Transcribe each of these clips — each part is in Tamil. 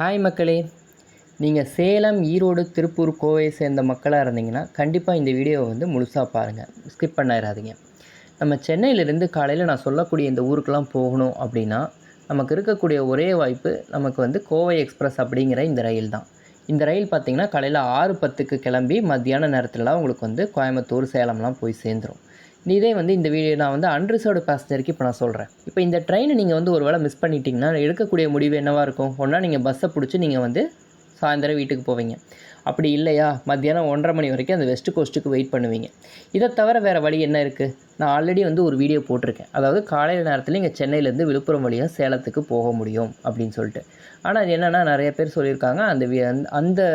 ஹாய் மக்களே, நீங்கள் சேலம், ஈரோடு, திருப்பூர், கோவையை சேர்ந்த மக்களாக இருந்தீங்கன்னா கண்டிப்பாக இந்த வீடியோவை வந்து முழுசாக பாருங்கள், ஸ்கிப் பண்ணிடாதீங்க. நம்ம சென்னையிலேருந்து காலையில் நான் சொல்லக்கூடிய இந்த ஊருக்கெலாம் போகணும் அப்படின்னா நமக்கு இருக்கக்கூடிய ஒரே வாய்ப்பு நமக்கு வந்து கோவை எக்ஸ்பிரஸ் அப்படிங்கிற இந்த ரயில் தான். இந்த ரயில் பார்த்திங்கன்னா காலையில் 6:10க்கு கிளம்பி மத்தியான நேரத்துலலாம் உங்களுக்கு வந்து கோயம்புத்தூர், சேலம்லாம் போய் சேர்ந்துடும். இதே வந்து இந்த வீடியோ நான் வந்து அன்ரிசர்வ்டு பேசஞ்சருக்கு இப்போ நான் சொல்கிறேன். இப்போ இந்த ட்ரெயினை நீங்கள் வந்து ஒரு வேளை மிஸ் பண்ணிட்டீங்கன்னா எடுக்கக்கூடிய முடிவு என்னவாக இருக்கும்? ஒன்றா நீங்கள் பஸ்ஸை பிடிச்சி நீங்கள் வந்து சாயந்தரம் வீட்டுக்கு போவீங்க. அப்படி இல்லையா மத்தியானம் 1:30 மணி வரைக்கும் அந்த வெஸ்ட் கோஸ்ட்டுக்கு வெயிட் பண்ணுவீங்க. இதை தவிர வேறு வழி என்ன இருக்குது? நான் ஆல்ரெடி வந்து ஒரு வீடியோ போட்டிருக்கேன். அதாவது காலையில் நேரத்தில் இங்கே சென்னையிலேருந்து விழுப்புரம் வழியாக சேலத்துக்கு போக முடியும் அப்படின்னு சொல்லிட்டு. ஆனால் அது என்னென்னா நிறைய பேர் சொல்லியிருக்காங்க அந்த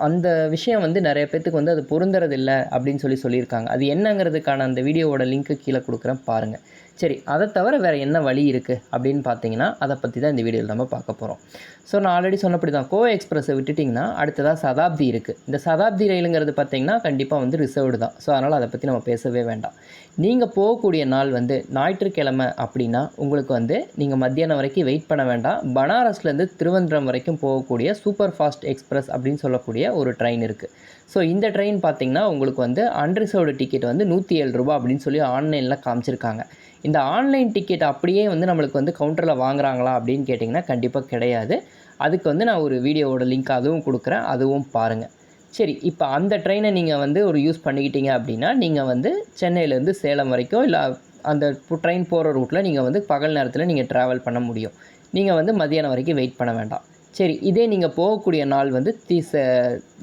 அந்த விஷயம் வந்து நிறைய பேர்த்துக்கு வந்து அது பொருந்துறதில்ல அப்படின்னு சொல்லியிருக்காங்க. அது என்னங்கிறதுக்கான அந்த வீடியோவோட லிங்க்கு கீழே கொடுக்குறேன் பாருங்கள். சரி, அதை தவிர வேறு என்ன வழி இருக்குது அப்படின்னு பார்த்தீங்கன்னா அதை பற்றி தான் இந்த வீடியோவில் நம்ம பார்க்க போகிறோம். ஸோ நான் ஆல்ரெடி சொன்னபடி தான் கோவை எக்ஸ்பிரஸை விட்டுட்டிங்கன்னா அடுத்ததாக சதாப்தி இருக்குது. இந்த சதாப்தி ரயிலுங்கிறது பார்த்திங்கன்னா கண்டிப்பாக வந்து ரிசர்வ்டு தான். ஸோ அதனால் அதை பற்றி நம்ம பேசவே வேண்டாம். நீங்கள் போகக்கூடிய நாள் வந்து ஞாயிற்றுக்கிழமை அப்படின்னா உங்களுக்கு வந்து நீங்கள் மத்தியானம் வரைக்கும் வெயிட் பண்ண வேண்டாம். பனாரஸ்லேருந்து திருவனந்தபுரம் வரைக்கும் போகக்கூடிய சூப்பர் ஃபாஸ்ட் எக்ஸ்பிரஸ் அப்படின்னு சொல்லக்கூடிய ஒரு ட்ரெயின் இருக்குது. ஸோ இந்த ட்ரெயின் பார்த்திங்கன்னா உங்களுக்கு வந்து அன்ரிசர்வ்டு டிக்கெட் வந்து 107 ரூபா அப்படின்னு சொல்லி ஆன்லைனில் காமிச்சிருக்காங்க. இந்த ஆன்லைன் டிக்கெட் அப்படியே வந்து நம்மளுக்கு வந்து கவுண்டரில் வாங்குறாங்களா அப்படின்னு கேட்டிங்கன்னா கண்டிப்பாக கிடையாது. அதுக்கு வந்து நான் ஒரு வீடியோவோட லிங்க் அதுவும் கொடுக்குறேன், அதுவும் பாருங்கள். சரி, இப்போ அந்த ட்ரெயினை நீங்கள் வந்து ஒரு யூஸ் பண்ணிக்கிட்டீங்க அப்படின்னா நீங்கள் வந்து சென்னையிலேருந்து சேலம் வரைக்கும் இல்லை அந்த ட்ரெயின் போகிற ரூட்டில் நீங்கள் வந்து பகல் நேரத்தில் நீங்கள் ட்ராவல் பண்ண முடியும். நீங்கள் வந்து மத்தியானம் வரைக்கும் வெயிட் பண்ண வேண்டாம். சரி, இதே நீங்கள் போகக்கூடிய நாள் வந்து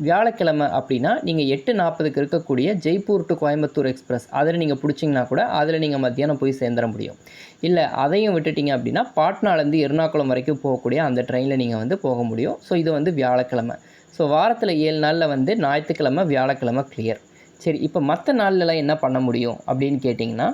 வியாழக்கிழமை அப்படின்னா நீங்கள் 8:40க்கு இருக்கக்கூடிய ஜெய்ப்பூர் டு கோயம்புத்தூர் எக்ஸ்பிரஸ் அதில் நீங்கள் பிடிச்சிங்கன்னா கூட அதில் நீங்கள் மத்தியானம் போய் சேர்ந்துட முடியும். இல்லை அதையும் விட்டுட்டிங்க அப்படின்னா பாட்னாலேருந்து எர்ணாகுளம் வரைக்கும் போகக்கூடிய அந்த ட்ரெயினில் நீங்கள் வந்து போக முடியும். ஸோ இது வந்து வியாழக்கிழமை. ஸோ வாரத்தில் 7 நாளில் வந்து ஞாயிற்றுக்கிழமை, வியாழக்கிழமை கிளியர். சரி, இப்போ மற்ற நாள்லலாம் என்ன பண்ண முடியும் அப்படின்னு கேட்டிங்கன்னா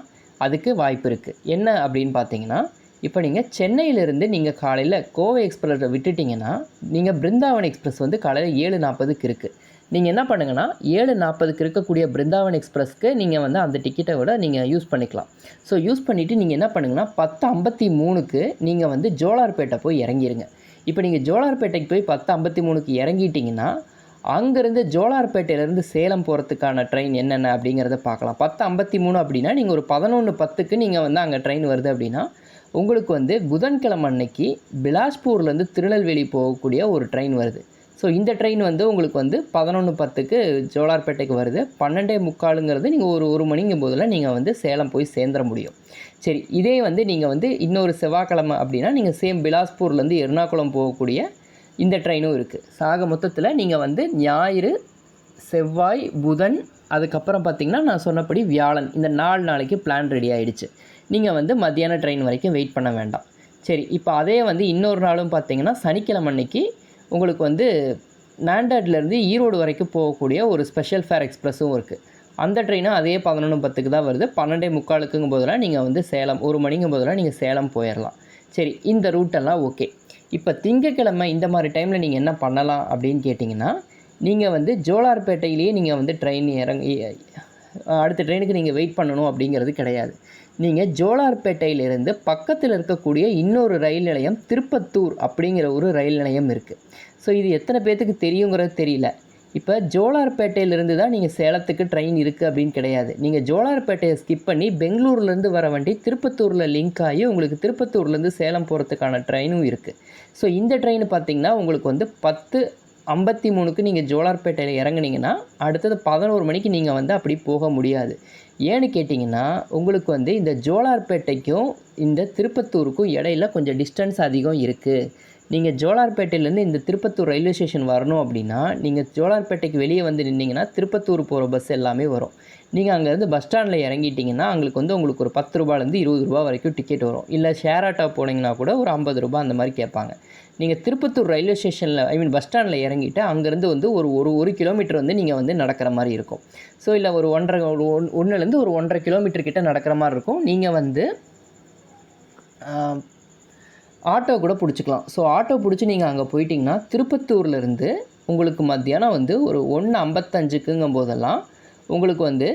அதுக்கு வாய்ப்பு இருக்குது. என்ன அப்படின்னு பார்த்தீங்கன்னா இப்போ நீங்கள் சென்னையிலேருந்து நீங்கள் காலையில் கோவை எக்ஸ்பிரஸை விட்டுட்டிங்கன்னா நீங்கள் பிருந்தாவன் எக்ஸ்பிரஸ் வந்து காலையில் 7:40க்கு இருக்குது. நீங்கள் என்ன பண்ணுங்கன்னா 7:40க்கு இருக்கக்கூடிய பிருந்தாவன் எக்ஸ்பிரஸ்க்கு நீங்கள் வந்து அந்த டிக்கெட்டை விட நீங்கள் யூஸ் பண்ணிக்கலாம். ஸோ யூஸ் பண்ணிவிட்டு நீங்கள் என்ன பண்ணுங்கன்னா 10:53க்கு நீங்கள் வந்து ஜோலார்பேட்டை போய் இறங்கிடுங்க. இப்போ நீங்கள் ஜோலார்பேட்டைக்கு போய் 10:53க்கு இறங்கிட்டிங்கன்னா அங்கேருந்து ஜோலார்பேட்டையிலேருந்து சேலம் போகிறதுக்கான ட்ரெயின் என்னென்ன அப்படிங்கிறத பார்க்கலாம். 10:53 அப்படின்னா நீங்கள் ஒரு 11:10க்கு நீங்கள் வந்து அங்கே ட்ரெயின் வருது அப்படின்னா உங்களுக்கு வந்து புதன்கிழமை அன்னைக்கு பிலாஸ்பூர்லேருந்து திருநெல்வேலி போகக்கூடிய ஒரு ட்ரெயின் வருது. ஸோ இந்த ட்ரெயின் வந்து உங்களுக்கு வந்து 11:10க்கு ஜோலார்பேட்டைக்கு வருது. 12:45ங்கிறது நீங்கள் ஒரு மணிங்கும் போதில் நீங்கள் வந்து சேலம் போய் சேர்ந்துட முடியும். சரி, இதே வந்து நீங்கள் வந்து இன்னொரு செவ்வாய்க்கிழமை அப்படின்னா நீங்கள் சேம் பிலாஸ்பூர்லேருந்து எர்ணாகுளம் போகக்கூடிய இந்த ட்ரெயினும் இருக்குது. ஆக மொத்தத்தில் நீங்கள் வந்து ஞாயிறு, செவ்வாய், புதன், அதுக்கப்புறம் பார்த்திங்கன்னா நான் சொன்னபடி வியாழன், இந்த 4 நாளைக்கு பிளான் ரெடி ஆகிடுச்சு. நீங்கள் வந்து மத்தியான ட்ரெயின் வரைக்கும் வெயிட் பண்ண வேண்டாம். சரி, இப்போ அதே வந்து இன்னொரு நாளும் பார்த்திங்கன்னா சனிக்கிழமை அன்னைக்கு உங்களுக்கு வந்து நாண்டட்லேருந்து ஈரோடு வரைக்கும் போகக்கூடிய ஒரு ஸ்பெஷல் ஃபேர் எக்ஸ்பிரஸும் இருக்குது. அந்த ட்ரெயினும் அதே 11:10க்கு தான் வருது. 12:45ங்கும் போதெல்லாம் நீங்கள் வந்து சேலம், 1 மணிங்கும் போதெல்லாம் நீங்கள் சேலம் போயிடலாம். சரி, இந்த ரூட்டெல்லாம் ஓகே. இப்போ திங்கக்கிழமை இந்த மாதிரி டைமில் நீங்கள் என்ன பண்ணலாம் அப்படின்னு கேட்டிங்கன்னா நீங்கள் வந்து ஜோலார்பேட்டையிலேயே நீங்கள் வந்து ட்ரெயின் இறங்கி அடுத்த ட்ரெயினுக்கு நீங்கள் வெயிட் பண்ணணும் அப்படிங்கிறது கிடையாது. நீங்கள் ஜோலார்பேட்டையிலிருந்து பக்கத்தில் இருக்கக்கூடிய இன்னொரு ரயில் நிலையம் திருப்பத்தூர் அப்படிங்கிற ஒரு ரயில் நிலையம் இருக்குது. ஸோ இது எத்தனை பேர்த்துக்கு தெரியுங்கிறது தெரியல. இப்போ ஜோலார்பேட்டையிலேருந்து தான் நீங்கள் சேலத்துக்கு ட்ரெயின் இருக்குது அப்படின்னு கிடையாது. நீங்கள் ஜோலார்பேட்டையை ஸ்கிப் பண்ணி பெங்களூர்லேருந்து வர வண்டி திருப்பத்தூரில் லிங்க் ஆகி உங்களுக்கு திருப்பத்தூர்லேருந்து சேலம் போகிறதுக்கான ட்ரெயினும் இருக்குது. ஸோ இந்த ட்ரெயின் பார்த்திங்கன்னா உங்களுக்கு வந்து 10:53க்கு நீங்கள் ஜோலார்பேட்டையில் இறங்குனீங்கன்னா அடுத்தது 11 மணிக்கு நீங்கள் வந்து அப்படி போக முடியாது. ஏன்னு கேட்டிங்கன்னா உங்களுக்கு வந்து இந்த ஜோலார்பேட்டைக்கும் இந்த திருப்பத்தூருக்கும் இடையில கொஞ்சம் டிஸ்டன்ஸ் அதிகம் இருக்குது. நீங்கள் ஜோலார்பேட்டையிலேருந்து இந்த திருப்பத்தூர் ரயில்வே ஸ்டேஷன் வரணும் அப்படின்னா நீங்கள் ஜோலார்பேட்டைக்கு வெளியே வந்து நின்னீங்கன்னா திருப்பத்தூர் போகிற பஸ் எல்லாமே வரும். நீங்கள் அங்கேருந்து பஸ் ஸ்டாண்டில் இறங்கிட்டிங்கன்னா உங்களுக்கு ஒரு 10 ரூபாலேருந்து 20 ரூபா வரைக்கும் டிக்கெட் வரும். இல்லை ஷேர் ஆட்டோ போனீங்கன்னா கூட ஒரு 50 ரூபா அந்த மாதிரி கேட்பாங்க. நீங்கள் திருப்பத்தூர் ரயில்வே ஸ்டேஷனில் பஸ் ஸ்டாண்டில் இறங்கிட்டு அங்கேருந்து வந்து ஒரு கிலோமீட்டர் வந்து நீங்கள் வந்து நடக்கிற மாதிரி இருக்கும். ஸோ இல்லை ஒரு 1.5 கிலோமீட்டர் கிட்ட நடக்கிற மாதிரி இருக்கும். நீங்கள் வந்து ஆட்டோ கூட பிடிச்சிக்கலாம். ஸோ ஆட்டோ பிடிச்சி நீங்கள் அங்கே போயிட்டிங்கன்னா திருப்பத்தூர்லேருந்து உங்களுக்கு மத்தியானம் வந்து ஒரு 1:55க்குங்கும் போதெல்லாம் உங்களுக்கு வந்து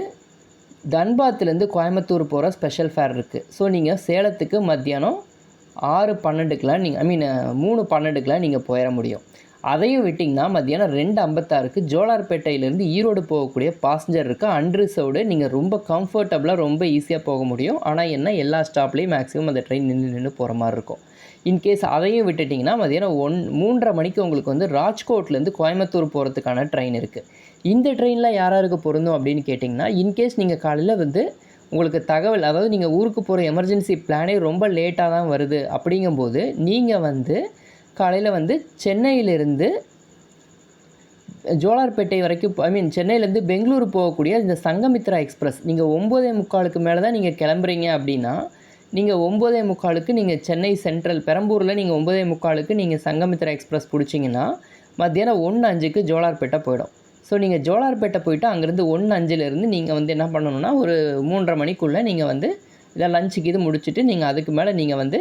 தன்பாத்லேருந்து கோயம்புத்தூர் போகிற ஸ்பெஷல் ஃபேர் இருக்குது. ஸோ நீங்கள் சேலத்துக்கு மத்தியானம் 6:12க்குலாம் நீங்கள் 3:12க்குலாம் நீங்கள் போயிட முடியும். அதையும் விட்டிங்கன்னா மத்தியானம் 2:56க்கு ஜோலார்பேட்டையிலேருந்து ஈரோடு போகக்கூடிய பாசஞ்சர் இருக்குது அன்ரிசர்வ்டு. நீங்கள் ரொம்ப கம்ஃபர்டபுளாக ரொம்ப ஈஸியாக போக முடியும். ஆனால் என்ன, எல்லா ஸ்டாப்லேயும் மேக்ஸிமம் அந்த ட்ரெயின் நின்று போகிற மாதிரி இருக்கும். இன்கேஸ் அதையும் விட்டுட்டிங்கன்னா மதியானம் 3:30 மணிக்கு உங்களுக்கு வந்து ராஜ்கோட்லேருந்து கோயம்புத்தூர் போகிறதுக்கான ட்ரெயின் இருக்குது. இந்த ட்ரெயினில் யாராருக்கு பொருந்தும் அப்படின்னு கேட்டிங்கன்னா, இன்கேஸ் நீங்கள் காலையில் வந்து உங்களுக்கு தகவல், அதாவது நீங்கள் ஊருக்கு போகிற எமர்ஜென்சி பிளானே ரொம்ப லேட்டாக தான் வருது அப்படிங்கும்போது, நீங்கள் வந்து காலையில் வந்து சென்னையிலேருந்து ஜோலார்பேட்டை வரைக்கும் சென்னையிலேருந்து பெங்களூர் போகக்கூடிய இந்த சங்கமித்ரா எக்ஸ்பிரஸ் நீங்கள் 9:45க்கு மேலே தான் நீங்கள் கிளம்புறீங்க அப்படின்னா, நீங்கள் 9:45க்கு நீங்கள் சென்னை சென்ட்ரல் பெரம்பூரில் நீங்கள் 9:45க்கு நீங்கள் சங்கமித்ரா எக்ஸ்பிரஸ் பிடிச்சிங்கன்னா மத்தியானம் 1:05க்கு ஜோலார்பேட்டை போயிடும். ஸோ நீங்கள் ஜோலார்பேட்டை போயிட்டு அங்கேருந்து 1:05லேருந்து நீங்கள் வந்து என்ன பண்ணணுன்னா, ஒரு 3:30 மணிக்குள்ளே நீங்கள் வந்து இதை லஞ்சுக்கு இது முடிச்சுட்டு நீங்கள் அதுக்கு மேலே நீங்கள் வந்து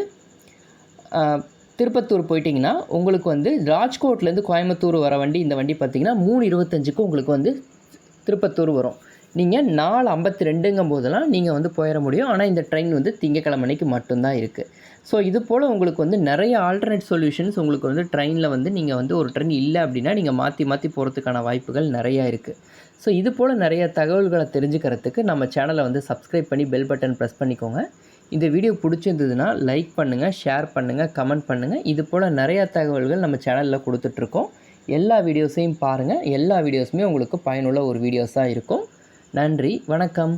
திருப்பத்தூர் போயிட்டிங்கன்னா உங்களுக்கு வந்து ராஜ்கோட்லேருந்து கோயம்புத்தூர் வர வண்டி, இந்த வண்டி பார்த்திங்கன்னா 3:25க்கு உங்களுக்கு வந்து திருப்பத்தூர் வரும். நீங்கள் 4:52ங்கும் போதெல்லாம் நீங்கள் வந்து போயிட முடியும். ஆனால் இந்த ட்ரெயின் வந்து திங்கக்கிழமை அன்னைக்கு மட்டும்தான் இருக்குது. ஸோ இது போல் உங்களுக்கு வந்து நிறைய ஆல்டர்னேட் சொல்யூஷன்ஸ் உங்களுக்கு வந்து ட்ரெயினில் வந்து நீங்கள் வந்து ஒரு ட்ரெயின் இல்லை அப்படின்னா நீங்கள் மாற்றி மாற்றி போகிறதுக்கான வாய்ப்புகள் நிறையா இருக்குது. ஸோ இது போல் நிறைய தகவல்களை தெரிஞ்சுக்கிறதுக்கு நம்ம சேனலை வந்து சப்ஸ்கிரைப் பண்ணி பெல் பட்டன் ப்ரெஸ் பண்ணிக்கோங்க. இந்த வீடியோ பிடிச்சிருந்ததுன்னா லைக் பண்ணுங்கள், ஷேர் பண்ணுங்கள், கமெண்ட் பண்ணுங்கள். இது போல் நிறையா தகவல்கள் நம்ம சேனலில் கொடுத்துட்ருக்கோம். எல்லா வீடியோஸையும் பாருங்கள். எல்லா வீடியோஸுமே உங்களுக்கு பயனுள்ள ஒரு வீடியோஸாக இருக்கும். நன்றி, வணக்கம்.